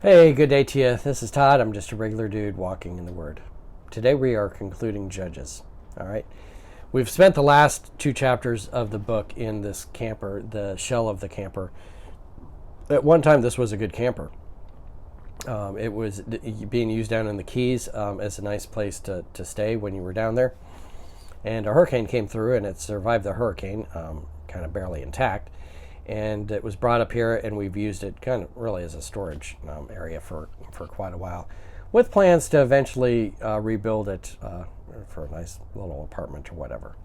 Hey, good day to you. This is Todd. I'm just a regular dude walking in the Word. Today we are concluding Judges. All right. We've spent the last two chapters of the book in this camper, the shell of the camper. At one time, this was a good camper. It was being used down in the Keys as a nice place to stay when you were down there. And a hurricane came through and it survived the hurricane, kind of barely intact. And it was brought up here, and we've used it kind of really as a storage area for quite a while, with plans to eventually rebuild it for a nice little apartment or whatever.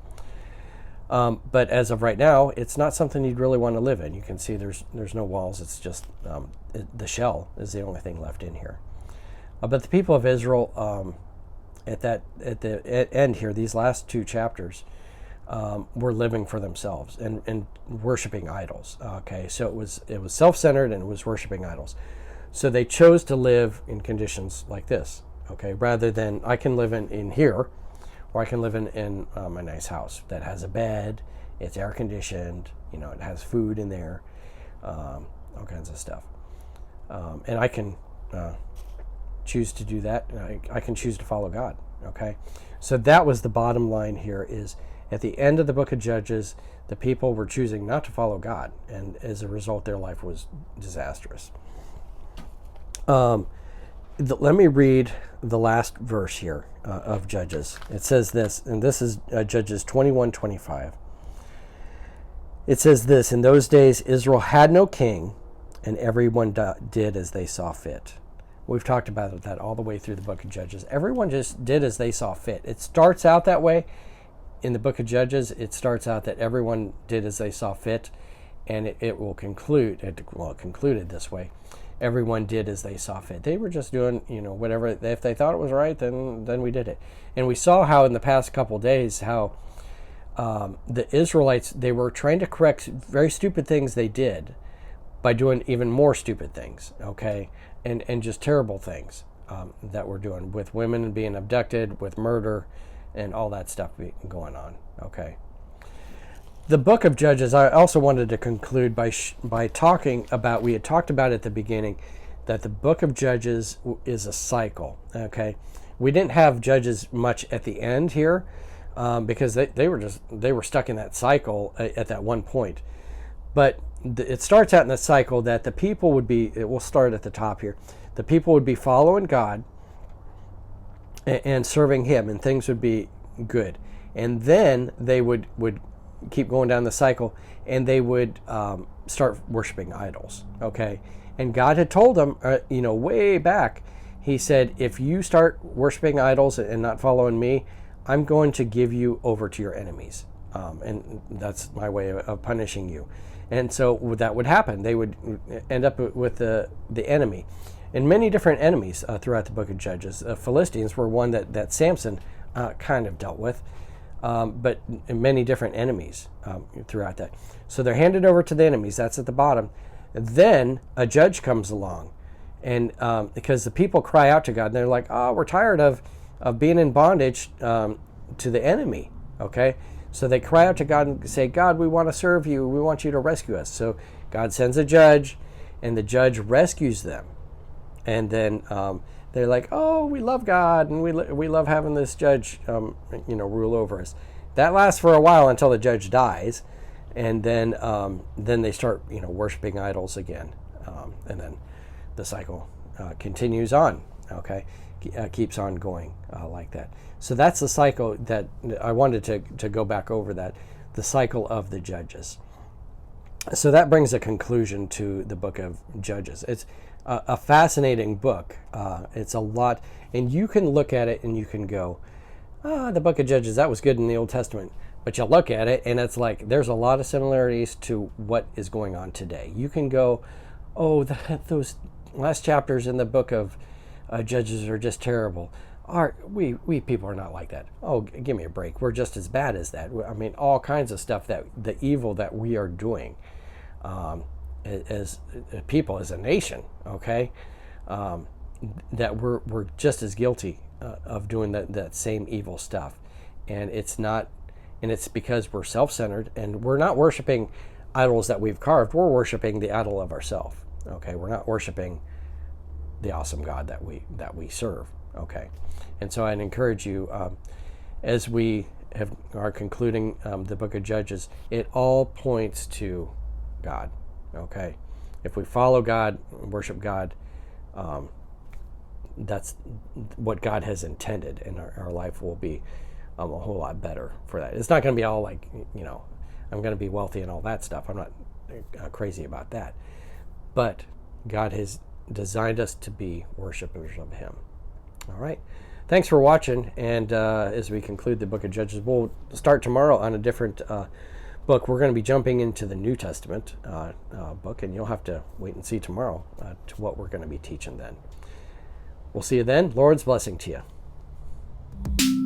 But as of right now, it's not something you'd really want to live in. You can see there's no walls. It's just the shell is the only thing left in here. But the people of Israel, at the end here, these last two chapters, were living for themselves and worshiping idols. Okay, so it was self-centered and it was worshiping idols. So they chose to live in conditions like this. Okay, rather than I can live in here, or I can live in a nice house that has a bed, it's air conditioned, it has food in there, all kinds of stuff, and I can choose to do that. I can choose to follow God. Okay, so that was the bottom line here. Is at the end of the book of Judges, the people were choosing not to follow God, and as a result, their life was disastrous. Let me read the last verse here of Judges. It says this, and this is Judges 21:25. It says this: "In those days, Israel had no king, and everyone did as they saw fit." We've talked about that all the way through the book of Judges. Everyone just did as they saw fit. It starts out that way. In the book of Judges, it starts out that everyone did as they saw fit, and it will conclude, it concluded this way. Everyone did as they saw fit. They were just doing, whatever. If they thought it was right, then we did it. And we saw how in the past couple days, how the Israelites, they were trying to correct very stupid things they did by doing even more stupid things, okay? And just terrible things that we're doing with women being abducted, with murder, and all that stuff going on. Okay. The book of Judges, I also wanted to conclude by talking about, we had talked about at the beginning, that the book of Judges is a cycle. Okay. We didn't have Judges much at the end here because they were stuck in that cycle at that one point. But it starts out in the cycle that the people would be, we'll start at the top here, the people would be following God and serving him, and things would be good. And then they would keep going down the cycle, and they would start worshiping idols. Okay, and God had told them, way back, he said, if you start worshiping idols and not following me, I'm going to give you over to your enemies, and that's my way of punishing you. And so that would happen. They would end up with the enemy. And many different enemies throughout the book of Judges. Philistines were one that Samson kind of dealt with, but many different enemies throughout that. So they're handed over to the enemies. That's at the bottom. Then a judge comes along, and because the people cry out to God, and they're like, "Oh, we're tired of being in bondage to the enemy." Okay, so they cry out to God and say, "God, we want to serve you. We want you to rescue us." So God sends a judge, and the judge rescues them. And then they're like, "Oh, we love God, and we love having this judge, rule over us." That lasts for a while until the judge dies, and then they start, worshiping idols again, and then the cycle continues on. Okay, keeps on going like that. So that's the cycle that I wanted to go back over that, the cycle of the judges. So that brings a conclusion to the book of Judges. It's a fascinating book. It's a lot, and you can look at it and you can go, the book of Judges, that was good in the Old Testament. But you look at it and it's like there's a lot of similarities to what is going on today. You can go, oh, those last chapters in the book of Judges are just terrible. We people are not like that. Oh, give me a break. We're just as bad as that. I mean, all kinds of stuff, that the evil that we are doing as people, as a nation, okay, that we're just as guilty of doing that same evil stuff. And it's because we're self-centered, and we're not worshiping idols that we've carved. We're worshiping the idol of ourself. Okay, we're not worshiping the awesome God that we serve. Okay, and so I'd encourage you, as we are concluding the book of Judges, it all points to God. Okay, if we follow God, worship God, that's what God has intended, and our life will be a whole lot better for that. It's not going to be all like, I'm going to be wealthy and all that stuff. I'm not crazy about that. But God has designed us to be worshipers of Him. All right. Thanks for watching. And as we conclude the book of Judges, we'll start tomorrow on a different book. We're going to be jumping into the New Testament book, and you'll have to wait and see tomorrow to what we're going to be teaching then. We'll see you then. Lord's blessing to you.